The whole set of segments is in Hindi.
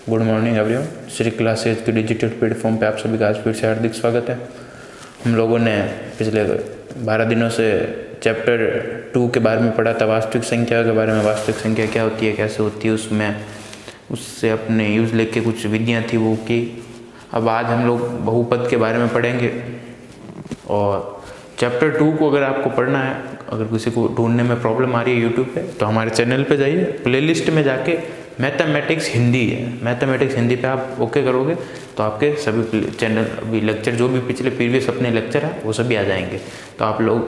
Good morning everyone. Shri classes के डिजिटल प्लेटफॉर्म पे आप सभी का आज फिर से हार्दिक स्वागत है। हम लोगों ने पिछले 12 दिनों से चैप्टर 2 के बारे में पढ़ा था, वास्तविक संख्या के बारे में। वास्तविक संख्या क्या होती है, कैसे होती है, उससे अपने यूज़ लेके कुछ विधियाँ थी वो की। अब आज हम लोग बहुपद के बारे में पढ़ेंगे। और चैप्टर 2 को अगर आपको पढ़ना है, अगर किसी को ढूंढने में प्रॉब्लम आ रही है यूट्यूब पे, तो हमारे चैनल पे जाइए, प्लेलिस्ट में जाके मैथमेटिक्स हिंदी है, मैथमेटिक्स हिंदी पे आप ओके करोगे तो आपके सभी चैनल अभी लेक्चर जो भी पिछले प्रीवियस अपने लेक्चर है वो सभी आ जाएंगे। तो आप लोग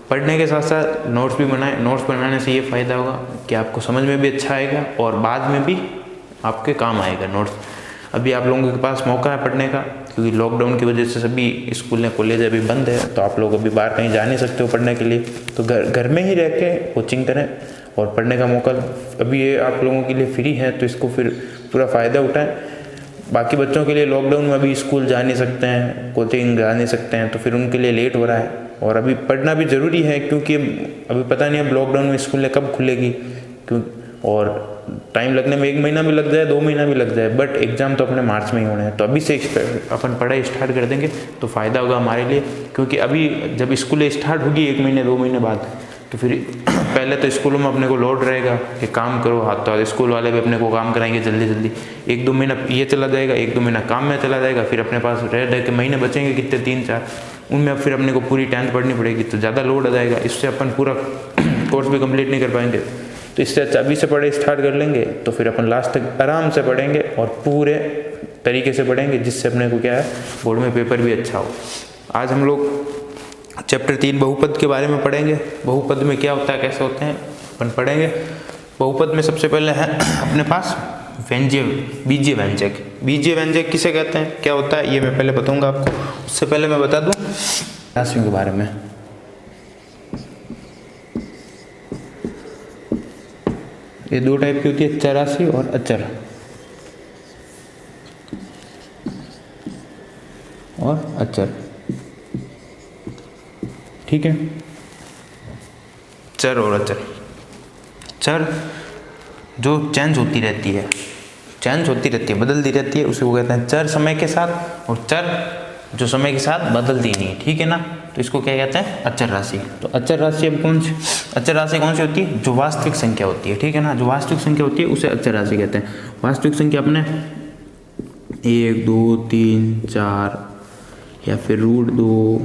पढ़ने के साथ साथ नोट्स भी बनाएं। नोट्स बनाने से ये फ़ायदा होगा कि आपको समझ में भी अच्छा आएगा और बाद में भी आपके काम आएगा नोट्स। अभी आप लोगों के पास मौका है पढ़ने का, क्योंकि लॉकडाउन की वजह से सभी स्कूलें कॉलेज अभी बंद है, तो आप लोग अभी बाहर कहीं जा नहीं सकते हो पढ़ने के लिए। तो घर में ही रह के कोचिंग करें और पढ़ने का मौका अभी ये आप लोगों के लिए फ्री है, तो इसको फिर पूरा फ़ायदा उठाएं। बाकी बच्चों के लिए लॉकडाउन में अभी स्कूल जा नहीं सकते हैं, कोचिंग जा नहीं सकते हैं, तो फिर उनके लिए लेट हो रहा है। और अभी पढ़ना भी ज़रूरी है, क्योंकि अभी पता नहीं अब लॉकडाउन में स्कूलें कब खुलेगी, और टाइम लगने में 1 महीना भी लग जाए, 2 महीना भी लग जाए, बट एग्ज़ाम तो अपने मार्च में ही होने हैं। तो अभी से अपन पढ़ाई स्टार्ट कर देंगे तो फ़ायदा होगा हमारे लिए, क्योंकि अभी जब स्कूलें स्टार्ट होगी 1 महीने 2 महीने बाद, तो फिर पहले तो स्कूलों में अपने को लोड रहेगा कि काम करो, हाथ तो स्कूल वाले भी अपने को काम कराएंगे जल्दी जल्दी। 1-2 महीना ये चला जाएगा, 1-2 महीना काम में चला जाएगा, फिर अपने पास रह के महीने बचेंगे कितने 3-4, उनमें अब फिर अपने को पूरी 10th पढ़नी पड़ेगी, तो ज़्यादा लोड आ जाएगा। इससे अपन पूरा कोर्स भी कंप्लीट नहीं कर पाएंगे। तो इससे अच्छा अभी से पढ़ाई स्टार्ट कर लेंगे, तो फिर अपन लास्ट तक आराम से पढ़ेंगे और पूरे तरीके से पढ़ेंगे, जिससे अपने को क्या है बोर्ड में पेपर भी अच्छा हो। आज हम लोग चैप्टर 3 बहुपद के बारे में पढ़ेंगे। बहुपद में क्या होता है, कैसे होते हैं, अपन पढ़ेंगे। बहुपद में सबसे पहले है अपने पास बीजीय व्यंजक। बीजीय व्यंजक किसे कहते हैं, क्या होता है, ये मैं पहले बताऊंगा आपको। उससे पहले मैं बता दूं राशियों के बारे में। ये 2 टाइप की होती है, चर राशि और अचर। ठीक है, चर और अचर। चर जो चेंज होती रहती है, बदलती रहती है, उसे वो कहते हैं चर समय के साथ। और चर जो समय के साथ बदलती नहीं है, ठीक है ना, तो इसको क्या कहते हैं, अचर राशि। तो अचर राशि अब अचर राशि कौन सी होती है, जो वास्तविक संख्या होती है, ठीक है ना, जो वास्तविक संख्या होती है उसे अचर राशि कहते हैं। वास्तविक संख्या अपने 1, 2, 3, 4 या फिर √2,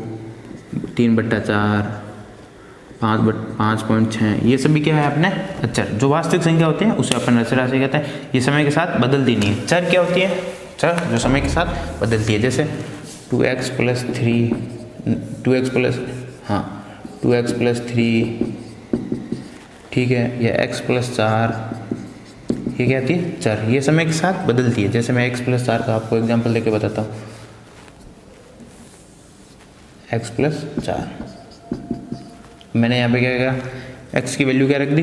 3/4, 5.6, ये सभी क्या है अपने अचर। जो वास्तविक संख्या होती है उसे अपन अचर राशि कहते हैं। ये समय के साथ बदलती नहीं है। चर क्या होती है, चर जो समय के साथ बदलती है, जैसे 2x + 3, 2x + 3, ठीक है, या x + 4, ये क्या आती है, चर। ये समय के साथ बदलती है। जैसे मैं x + 4 का आपको एग्जांपल लेके बताता हूँ। x + 4, मैंने यहाँ पे क्या किया, x की वैल्यू क्या रख दी,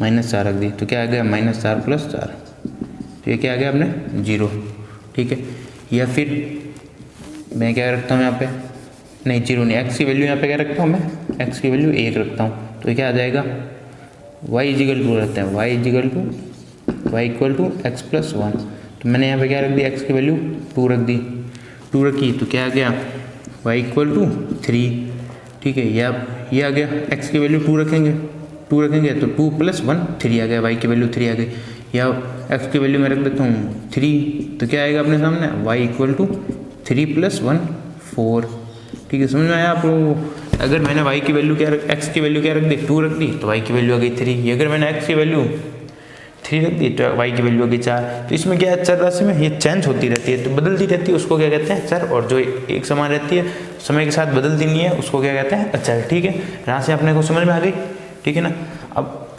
-4 रख दी, तो क्या आ गया -4 + 4, तो ये क्या आ गया अपने 0, ठीक है। या फिर मैं क्या रखता हूँ यहाँ पे, नहीं 0 नहीं, x की वैल्यू यहाँ पे क्या रखता हूँ मैं, x की वैल्यू 1 रखता हूँ, तो क्या आ जाएगा y = 2 रखते हैं, y = x + 1, तो मैंने यहाँ पे क्या रख दी, x की वैल्यू 2 रख दी, 2 रखी, तो क्या आ गया y = 3, ठीक है। या ये आ गया, x की वैल्यू 2 रखेंगे तो 2 + 1 3 आ गया, y की वैल्यू 3 आ गई। या x की वैल्यू मैं रख देता हूँ 3, तो क्या आएगा अपने सामने, y = 3 + 1 4, ठीक है। समझ में आया आप लोगों को। अगर मैंने y की वैल्यू x की वैल्यू क्या रख दी, 2 रख दी, तो y की वैल्यू आ गई 3। अगर मैंने x की वैल्यू 3 रख दी तो y की वैल्यू आ गई 4। तो इसमें क्या है, चर राशि में ये चेंज होती रहती है, तो बदलती रहती है, उसको क्या कहते हैं चर। और जो एक समान रहती है, समय के साथ बदलती नहीं है, उसको क्या कहते हैं अचर, ठीक है। राशि अपने को समझ में आ गई, ठीक है ना। अब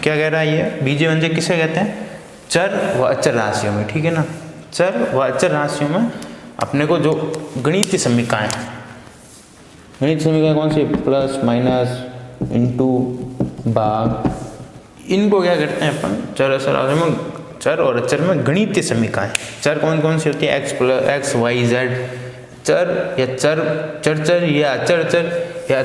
क्या कह रहा है ये, बीजीय व्यंजक किसे कहते हैं, चर व अचर राशियों में, ठीक है ना। चर व अचर राशियों में अपने को जो गणितीय समीकरण कौन सी, प्लस माइनस इंटू भाग, इनको क्या करते हैं अपन चर अचर राशियों में, चर और अचर में गणितीय समीकरण। चर कौन कौन सी होती है, x, y, z, चर या चर या अचर अचर, या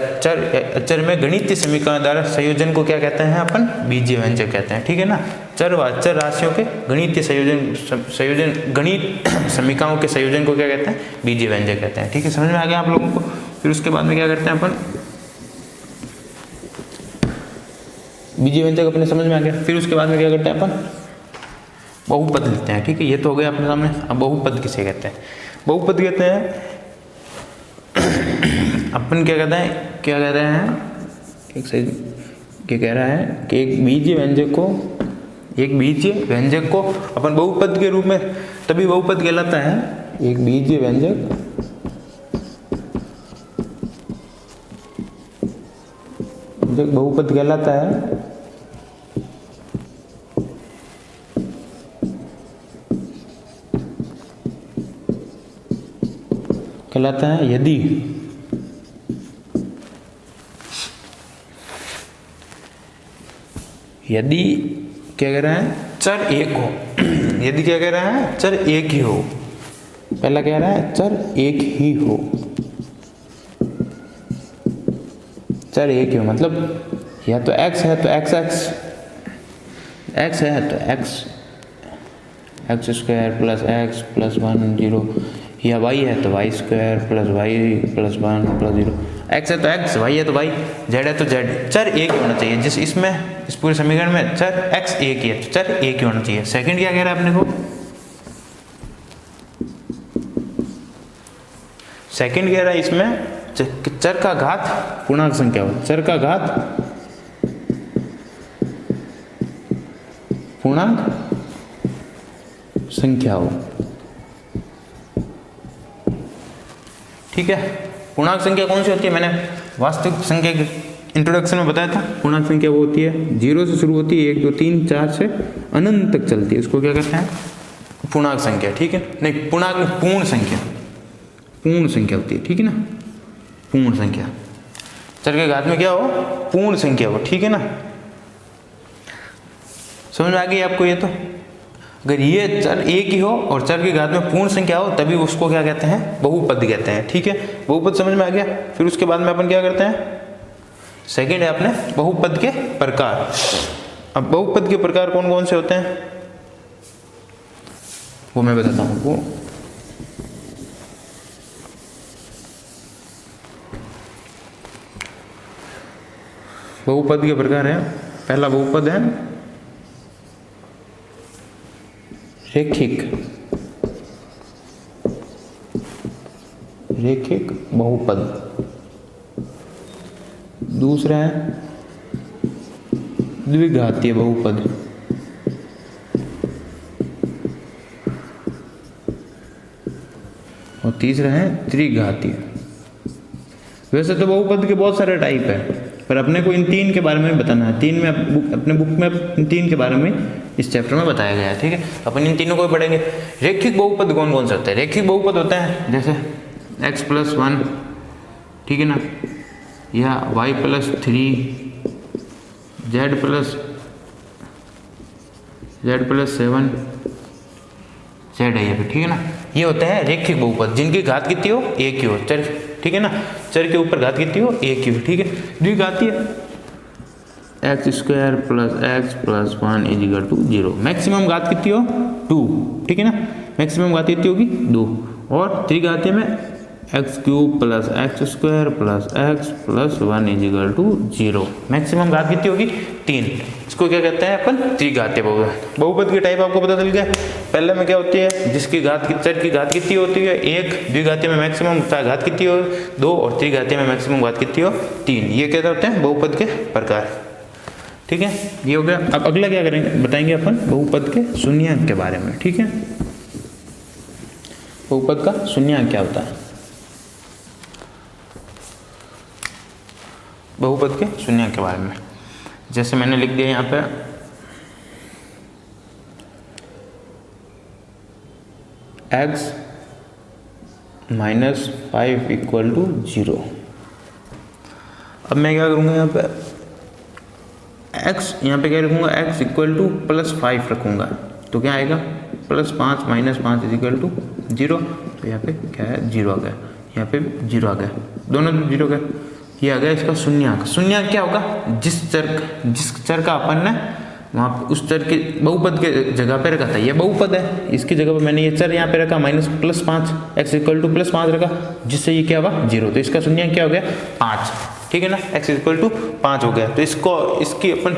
अचर में गणितीय समीकरण द्वारा संयोजन को क्या कहते हैं अपन? बीजीय व्यंजक कहते हैं, ठीक है ना। चर व अचर राशियों के गणितीय संयोजन गणित समीकरणों के संयोजन को क्या कहते हैं? बीजीय व्यंजक कहते हैं, ठीक है। समझ में आ गया आप लोगों को? फिर उसके बाद में क्या करते हैं अपन? बीजीय व्यंजक अपने समझ में आ गया। फिर उसके बाद में क्या करते हैं अपन? बहुपद लेते हैं, ठीक है। ये तो हो गया अपने सामने। अब बहुपद किसे कहते हैं? बहुपद कहते हैं अपन क्या कहते हैं, क्या कह रहे हैं, एक सही क्या कह रहा है कि एक बीजीय व्यंजक को अपन बहुपद के रूप में तभी बहुपद कहलाता है। एक बीजीय व्यंजक बहुपद कहलाता है यदि क्या कह रहा है? चर एक हो। यदि क्या कह रहा है? चर एक ही हो। पहला कह रहा है चर एक ही हो। चर एक ही हो मतलब या तो x है तो x है तो x square plus x plus 1 0, या y है तो y square plus y plus 1 plus 0। x है तो x, y है तो y, z है तो z। चर एक ही होना चाहिए। जिस इसमें इस पूरे समीकरण में चर x एक ही है तो चर एक ही होना चाहिए। सेकंड क्या कह रहा है अपने को? सेकंड कह रहा है इसमें चर का घात पूर्णांक संख्या हो। चर का घात पूर्णांक संख्या हो, ठीक है। पूर्णांक संख्या कौन सी होती है? मैंने वास्तविक संख्या के इंट्रोडक्शन में बताया था। पूर्णांक संख्या वो होती है 0 से शुरू होती है, 1 2 3 4 से अनंत तक चलती है। उसको क्या कहते हैं? पूर्णांक संख्या, ठीक है। नहीं, पूर्णांक पूर्ण संख्या होती है, ठीक है ना। पूर्ण संख्या, चर के घात में क्या हो? पूर्ण संख्या हो, ठीक है ना। समझ में आ गई आपको? ये तो अगर ये चर एक ही हो और चर के घात में पूर्ण संख्या हो तभी उसको क्या कहते हैं? बहुपद कहते हैं, ठीक है। बहुपद समझ में आ गया। फिर उसके बाद में अपन क्या करते हैं? सेकंड है अपने बहुपद के प्रकार। अब बहुपद के प्रकार कौन कौन से होते हैं वो मैं बताता हूँ आपको। बहुपद के प्रकार है, पहला बहुपद है रेखिक बहुपद। दूसरा है द्विघातीय बहुपद। और तीसरा है त्रिघातीय। वैसे तो बहुपद के बहुत सारे टाइप है, पर अपने को इन तीन के बारे में बताना है। तीन में अपने बुक में इन तीन के बारे में इस चैप्टर में बताया गया है, ठीक है। अपन इन तीनों को भी पढ़ेंगे। रेखिक बहुपद कौन कौन से होते हैं? रेखिक बहुपद होते हैं जैसे x प्लस 1, ठीक है ना, या y plus 3, z plus 7, z है ये, ठीक है ना। ये होते हैं रेखिक बहुपद जिनकी घात कितनी हो? एक ही हो। चर, ठीक है ना, चर के ऊपर घात कितनी हो? एक ही हो, ठीक है। द्विघातीय x square plus x plus 1 is equal to 0। Maximum घात कितनी हो? 2, ठीक है ना। मैक्सिमम घात कितनी होगी? 2। और त्रिघातीय में x cube plus x square plus x plus 1 is equal to 0। Maximum घात कितनी होगी? 3। इसको क्या कहते हैं अपन? त्रिघातीय बहुपद। बहुपद की टाइप आपको पता चल गया। पहले में क्या होती है? जिसकी घात चर की घात कितनी होती है? 1। द्विघातीय में मैक्सिमम घात कितनी हो? 2। और त्रिघातीय में मैक्सिमम घात कितनी हो? 3। ये क्या होते हैं? बहुपद के प्रकार, ठीक है। ये हो गया। अब अगला क्या करेंगे? बताएंगे अपन बहुपद के शून्यांक के बारे में, ठीक है। बहुपद का शून्यांक क्या होता है? बहुपद के शून्यांक के बारे में जैसे मैंने लिख दिया यहाँ पे, x माइनस 5 इक्वल टू 0। अब मैं क्या करूँगा यहाँ पे? x यहाँ पे क्या रखूँगा? x इक्वल टू प्लस 5 रखूँगा तो क्या आएगा? Plus 5 minus 5 equal to 0। तो यहाँ पे क्या है? 0 आ गया। यहाँ पे 0 आ गया, दोनों 0 गए। ये आ गया इसका शून्यक। शून्यक क्या होगा, जिस चर का अपन ने वहाँ उस चर के बहुपद के जगह पे रखा था, ये बहुपद है, इसकी जगह पे मैंने ये चर यहाँ पे रखा -+5, x = +5 रखा, जिससे ये क्या हुआ 0। तो इसका शून्यक क्या हो गया 5, ठीक है ना, x = 5 हो गया। तो इसकी अपन,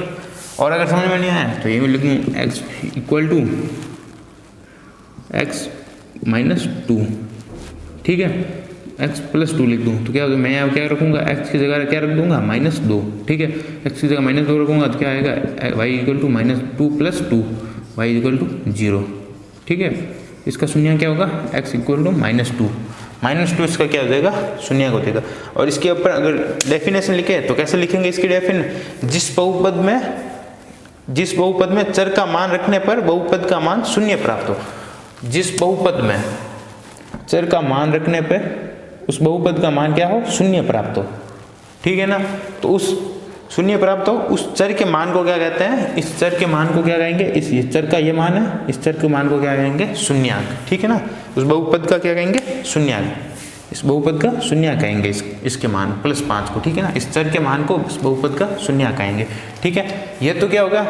और अगर समझ में नहीं आया तो ये लिखूँ x = x - 2, ठीक है, x + 2 लिख दूँ तो क्या होगा, मैं यहाँ क्या रखूँगा, x की जगह क्या रख दूँगा -2, ठीक है, x की जगह -2 रखूँगा तो क्या आएगा y = -2 + 2, y = 0, ठीक है। इसका शून्यक क्या होगा x = -2, -2 इसका क्या हो जाएगा शून्यक हो जाएगा। और इसके ऊपर अगर डेफिनेशन लिखे तो कैसे लिखेंगे इसकी डेफिनेशन, जिस बहुपद में चर का मान रखने पर बहुपद का मान शून्य प्राप्त हो, जिस बहुपद में चर का मान रखने पे उस बहुपद का मान क्या हो शून्य प्राप्त हो, ठीक है ना। तो उस शून्य प्राप्त हो उस चर के मान को क्या कहते हैं, इस चर के मान को क्या कहेंगे, इस ये चर का ये मान है, इस चर के मान को क्या कहेंगे शून्यक, ठीक है ना। उस बहुपद का क्या कहेंगे शून्यक, इस बहुपद का शून्यक कहेंगे इसके मान +5 को, ठीक है ना, इस चर के मान को इस बहुपद का शून्यक कहेंगे, ठीक है। ये तो क्या होगा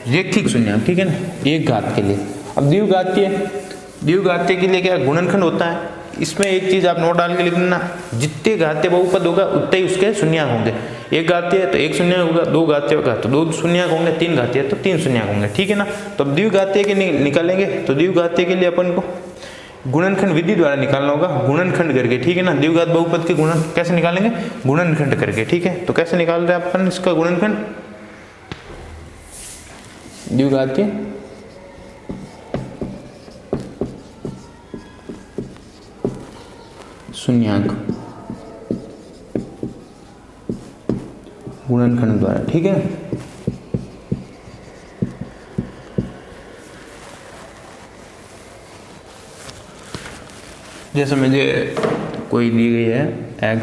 रेखिक शून्यक, ठीक है ना, एक घात के लिए। अब द्विघातीय के लिए क्या गुणनखंड होता है, इसमें एक चीज आप नोट डाल के लिख लेना, जितने घातीय बहुपद होगा उतने ही उसके शून्यक होंगे। एक घातीय है तो एक शून्यक होगा, दो घातीय होगा तो दो शून्यक होंगे, तीन घातीय है तो तीन शून्यक होंगे, ठीक है ना। तो अब द्विघातीय के निकालेंगे तो द्विघातीय के लिए अपन को गुणनखंड विधि द्वारा निकालना होगा, गुणनखंड करके, ठीक है ना। द्विघात बहुपद के गुणन कैसे निकालेंगे, गुणनखंड करके, ठीक है। तो कैसे निकाल रहे हैं अपन इसका गुणनखंड, द्विघातीय शून्यक गुणनखंड द्वारा, ठीक है। जैसे मुझे कोई दी गई है x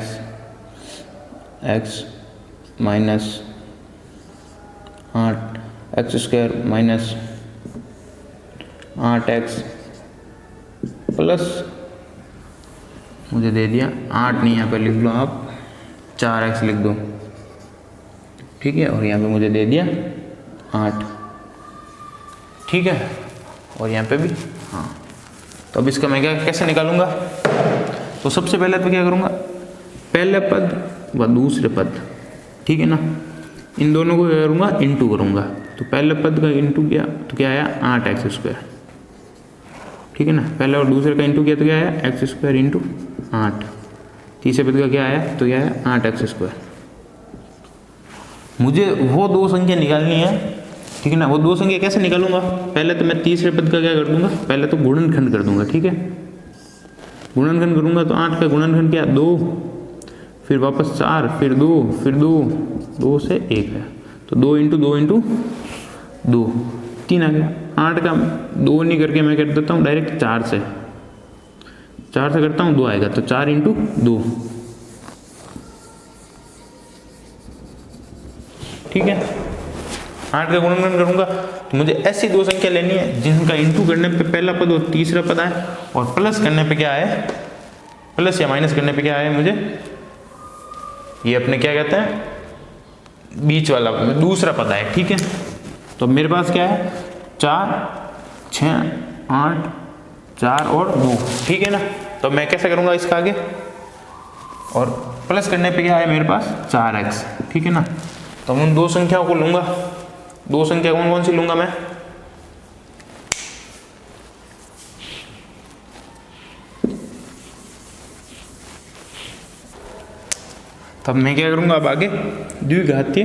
- 8 x² - 8x प्लस मुझे दे दिया 8 नहीं, यहाँ पे लिख लो आप 4x लिख दो, ठीक है, और यहाँ पे मुझे दे दिया 8, ठीक है, और यहाँ पे भी हाँ। तो अब इसका मैं क्या कैसे निकालूंगा, तो सबसे पहले तो क्या करूँगा, पहले पद व दूसरे पद, ठीक है ना, इन दोनों को क्या करूँगा इंटू करूँगा। तो पहले पद का इंटू किया तो क्या आया 8x², ठीक है ना, पहले और दूसरे का इंटू किया तो क्या आया x² × 8, तीसरे पद का क्या आया तो क्या आया 8x²। मुझे वो दो संख्या निकालनी है, ठीक है ना। वो दो संख्या कैसे निकालूंगा, पहले तो मैं तीसरे पद का क्या कर दूंगा, पहले तो गुणनखंड कर दूंगा, ठीक है। गुणनखंड करूंगा तो 8 का गुणनखंड क्या 2, फिर वापस 4, फिर 2, फिर 2, 2 से 1 है तो 2 × 2 × 2 3 आ गया। 8 का 2 नहीं करके मैं कर देता हूँ डायरेक्ट 4 से करता हूँ 2 आएगा तो 4 × 2, ठीक है। 8 का गुणनखंड करूंगा तो मुझे ऐसी दो संख्या लेनी है जिनका इंटू करने पे पहला पद और तीसरा पद आए, और प्लस करने पे क्या आए, प्लस या माइनस करने पे क्या आए मुझे, ये अपने क्या कहते हैं बीच वाला दूसरा पद आए, ठीक है। तो मेरे पास क्या है 4, 6, 8, 4 और 2, ठीक है ना। तो मैं कैसे करूंगा इसका आगे, और प्लस करने पे क्या है मेरे पास 4x, ठीक है ना। तो उन दो संख्याओं को लूंगा, दो संख्या कौन कौन सी लूंगा मैं, तब मैं क्या करूंगा अब आगे द्विघातीय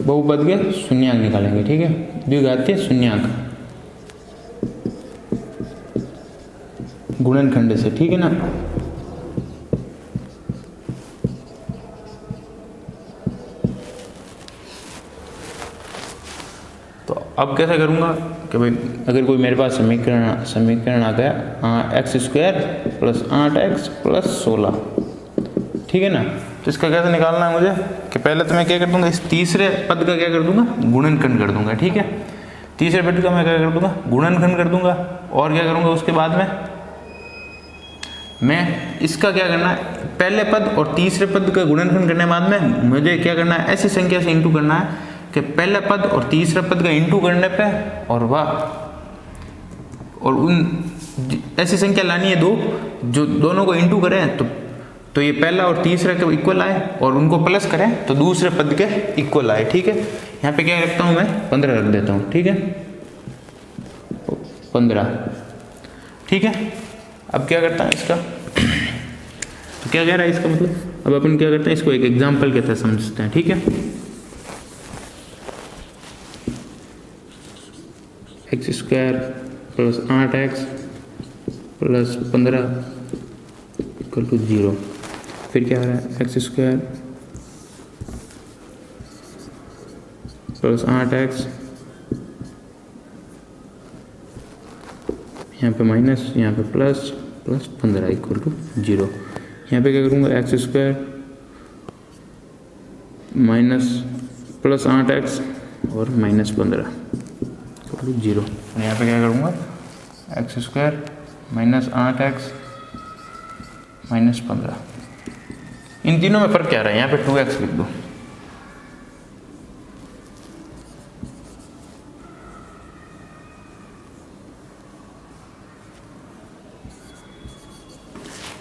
बहुपद के शून्यक निकालेंगे, ठीक है। द्विघातीय शून्यक गुणनखंड से, ठीक है ना। तो अब कैसे करूँगा कि भाई अगर कोई मेरे पास समीकरण आ गया x² + 8x + 16, ठीक है ना। तो इसका कैसे निकालना है मुझे कि पहले तो मैं क्या कर दूंगा, इस तीसरे पद का क्या कर दूंगा गुणनखंड कर दूंगा, ठीक है। तीसरे पद का मैं क्या कर दूंगा गुणनखंड कर दूंगा, और क्या करूंगा उसके बाद में मैं इसका क्या करना है, पहले पद और तीसरे पद का गुणनखंड करने के बाद में मुझे क्या करना है, ऐसी संख्या से इंटू करना है कि पहले पद और तीसरे पद का इंटू करने पे और उन ऐसी संख्या लानी है दो जो दोनों को इंटू करें तो ये पहला और तीसरा के इक्वल आए और उनको प्लस करें तो दूसरे पद के इक्वल आए। ठीक है, यहाँ पे क्या रखता हूँ मैं 15 रख देता हूँ। ठीक है, 15। ठीक है, अब क्या करता है इसका, तो क्या कह रहा है इसका मतलब, अब अपन क्या करते हैं इसको एक एग्जाम्पल के तहत समझते हैं। ठीक है, x² plus 8x plus 15 equal to 0। फिर क्या आ रहा है, x² प्लस 8x, यहाँ पे माइनस, यहाँ पे प्लस, प्लस 15 इक्वल टू 0। यहाँ पे क्या करूँगा, x² माइनस प्लस 8x और माइनस 15 इक्वल टू 0। और यहाँ पे क्या करूँगा, x² माइनस 8x माइनस 15। इन तीनों में फर्क क्या रहा है, यहाँ पे 2x लिख दो।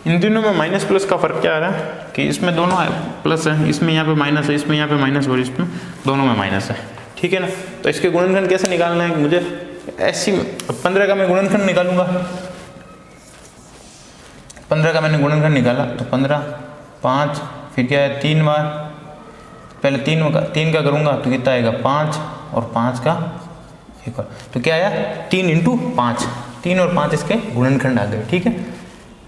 इन तीनों में माइनस प्लस का फर्क क्या आ रहा है कि इसमें दोनों प्लस है, इसमें यहाँ पे माइनस है, इसमें यहाँ पे माइनस और इसमें दोनों में माइनस है। ठीक है ना, तो इसके गुणनखंड कैसे निकालना है मुझे, ऐसी 15 का मैं गुणनखंड निकालूंगा। 15 का मैंने गुणनखंड निकाला तो 15 5, फिर क्या है 3 बार, पहले 3 का करूँगा तो कितना आएगा 5 और 5 का इक्वल, तो क्या आया 3 इंटू 5, 3 और 5 इसके गुणनखंड आ गए। ठीक है,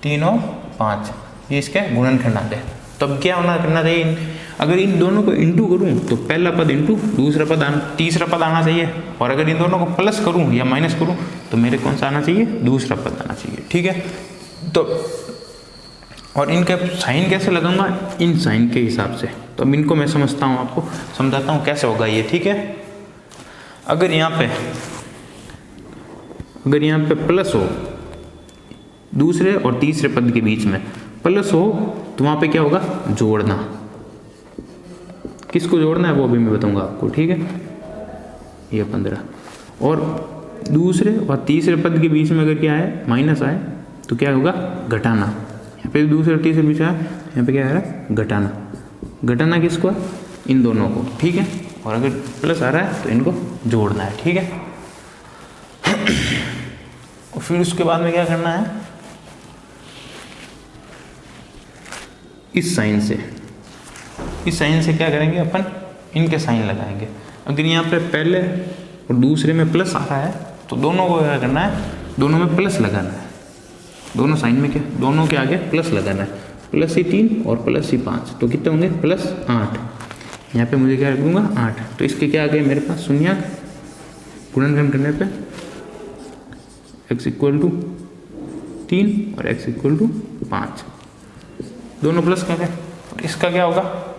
3 और 5 ये इसके गुणनखंड आ गए। तब क्या करना चाहिए, अगर इन दोनों को इंटू करूँ तो पहला पद इंटू दूसरा पद तीसरा पद आना चाहिए, और अगर इन दोनों को प्लस करूँ या माइनस करूँ तो मेरे कौन सा आना चाहिए, दूसरा पद आना चाहिए। ठीक है, तो और इनके साइन कैसे लगाऊंगा, इन साइन के हिसाब से। तो अब इनको मैं समझता हूँ, आपको समझाता हूँ कैसे होगा ये। ठीक है, अगर यहाँ पे प्लस हो दूसरे और तीसरे पद के बीच में प्लस हो तो वहाँ पे क्या होगा, जोड़ना। किसको जोड़ना है वो भी मैं बताऊंगा आपको। ठीक है, ये 15 और दूसरे और तीसरे पद के बीच में अगर क्या है, माइनस आए तो क्या होगा, घटाना। यहाँ पे दूसरे और तीसरे बीच आए, यहाँ पे क्या आ रहा है, घटाना। घटाना किसको, इन दोनों को। ठीक है, और अगर प्लस आ रहा है तो इनको जोड़ना है। ठीक है, और फिर उसके बाद में क्या करना है, इस साइन से क्या करेंगे अपन, इनके साइन लगाएंगे। अगर यहाँ पे पहले और दूसरे में प्लस आ रहा है तो दोनों को क्या करना है, दोनों में प्लस लगाना है। दोनों साइन में क्या, दोनों के आगे प्लस लगाना है। प्लस ही 3 और प्लस ही 5 तो कितने होंगे, प्लस 8। यहाँ पे मुझे क्या रख दूंगा, 8। तो इसके क्या आ गए मेरे पास, शून्यक। गुणनखंड करने पे x इक्वल टू 3 और x इक्वल टू 5, दोनों प्लस करें। और इसका क्या होगा,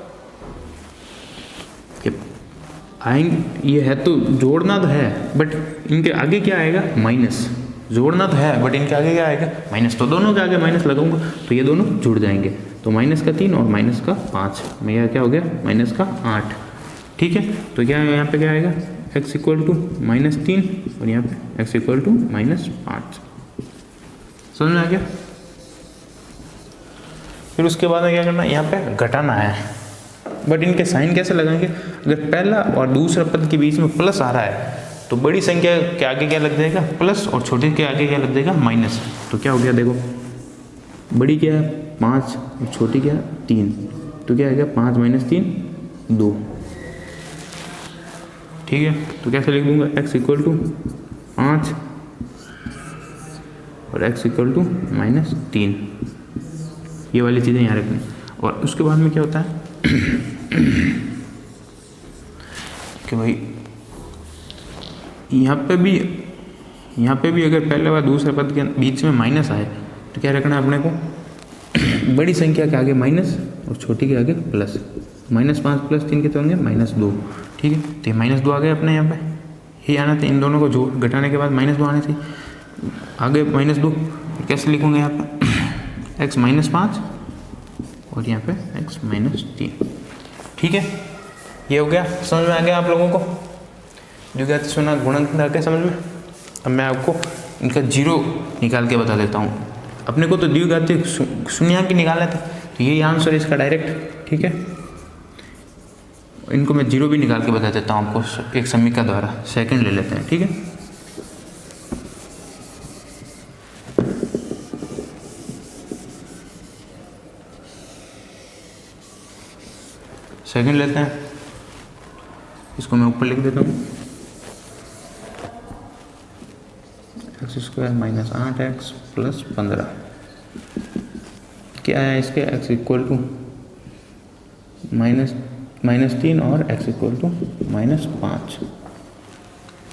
ये है तो जोड़ना तो है, बट इनके आगे क्या आएगा, माइनस। जोड़ना तो है बट इनके आगे क्या आएगा, माइनस। तो दोनों के आगे माइनस लगाऊंगा तो ये दोनों जुड़ जाएंगे। तो माइनस का 3 और माइनस का 5 में यह क्या हो गया, माइनस का 8। ठीक है, तो क्या है यहाँ पे क्या आएगा, x इक्वल टू -3 और यहाँ पे x इक्वल टू -5। समझ में आ गया। फिर उसके बाद में क्या करना है, यहाँ पे घटाना है, बट इनके साइन कैसे लगाएंगे। अगर पहला और दूसरा पद के बीच में प्लस आ रहा है तो बड़ी संख्या के आगे क्या लग जाएगा, प्लस, और छोटे के आगे क्या लग जाएगा, माइनस। तो क्या हो गया, देखो बड़ी क्या है 5 और छोटी क्या है 3, तो क्या आ गया 5 - 3 2। ठीक है, तो कैसे लिख दूंगा, x इक्वल टू 5 और x इक्वल टू -3। ये वाली चीज़ें यहाँ रखनी। और उसके बाद में क्या होता है कि भाई यहाँ पे भी अगर पहले बार दूसरे पद के बीच में माइनस आए तो क्या रखना है अपने को, बड़ी संख्या के आगे माइनस और छोटी के आगे प्लस। -5 + 3 कितने होंगे, -2। ठीक है, तो -2 आ गए अपने यहाँ पे, ये आना था। इन दोनों को जोड़ घटाने के बाद -2 आने चाहिए, आगे -2। कैसे लिखूँगा यहाँ पे, x माइनस 5 और यहाँ पे x माइनस 3। ठीक है, ये हो गया, समझ में आ गया आप लोगों को द्विघात शून्यक गुणक आ गया समझ में। अब मैं आपको इनका जीरो निकाल के बता देता हूँ। अपने को तो द्विघातीय शून्यक ही निकालना था, तो यही आंसर है इसका डायरेक्ट। ठीक है, इनको मैं जीरो भी निकाल के बता देता हूँ आपको एक समीकरण द्वारा। सेकंड ले लेते हैं। ठीक है, सेकंड लेते हैं, इसको मैं ऊपर लिख देता हूँ, x square minus 8x plus 15। क्या है इसके, x इक्वल टू माइनस 3 और x इक्वल टू माइनस 5।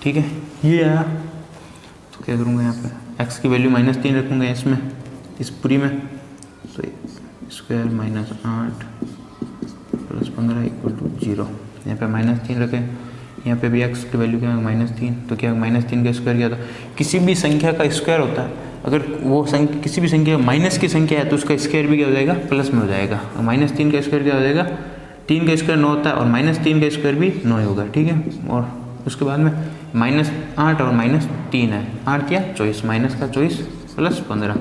ठीक है, ये आया तो क्या करूँगा यहाँ पे x की वैल्यू माइनस 3 रखूँगा इसमें, इस पूरी में, तो square minus 8 plus 15 equal to 0। यहाँ पे माइनस 3 रखें, यहाँ पे भी x की वैल्यू क्या है माइनस 3, तो क्या माइनस 3 का स्क्वायर क्या था। किसी भी संख्या का स्क्वायर होता है, अगर वो संख्या किसी भी संख्या माइनस की संख्या है तो उसका स्क्वायर भी क्या हो जाएगा, प्लस में हो जाएगा। और माइनस 3 का स्क्वायर क्या हो जाएगा, 3 का स्क्वायर 9 होता है और माइनस 3 का स्क्वायर भी 9 ही होगा। ठीक है, और उसके बाद में माइनस 8 और माइनस 3 है, 8 क्या 24, माइनस का 24 प्लस 15।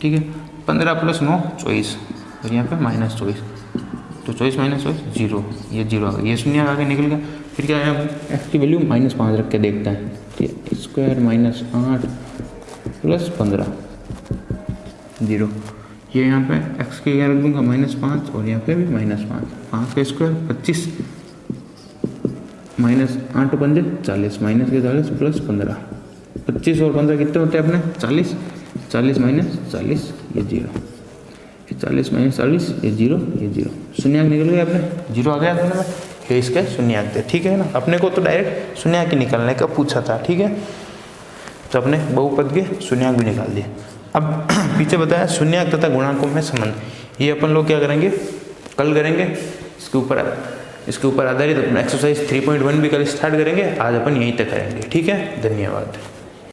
ठीक है, 15 प्लस 9 24 और यहाँ पे माइनस 24, तो 24 माइनस 24 0, ये 0 आ गया, ये शून्य आगे निकल गया। फिर क्या है, एक्स की वैल्यू माइनस 5 रख के देखते हैं, स्क्वायर माइनस 8 प्लस 15 0। ये यहाँ पे एक्स के यहाँ रख दूँगा माइनस 5 और यहाँ पे भी माइनस 5 का स्क्वायर 25 माइनस 8 पंजे 40, माइनस के 40 प्लस 15, 25 और 15 कितने होते हैं अपने 40, 40 माइनस 40 ये 0, 40 माइनस 40 ये 0, ये 0, शून्यक निकल गया अपने, 0 आ गया दोनों में, ये इसके शून्यक थे। ठीक है ना, अपने को तो डायरेक्ट शून्यक ही निकालने का पूछा था। ठीक है, तो अपने बहुपद के शून्यक भी निकाल दिए। अब पीछे बताया शून्यक तथा गुणांकों में संबंध, ये अपन लोग क्या करेंगे, कल करेंगे। इसके ऊपर आधारित अपना एक्सरसाइज 3.1 भी कल स्टार्ट करेंगे। आज अपन यहीं तक करेंगे। ठीक है, धन्यवाद।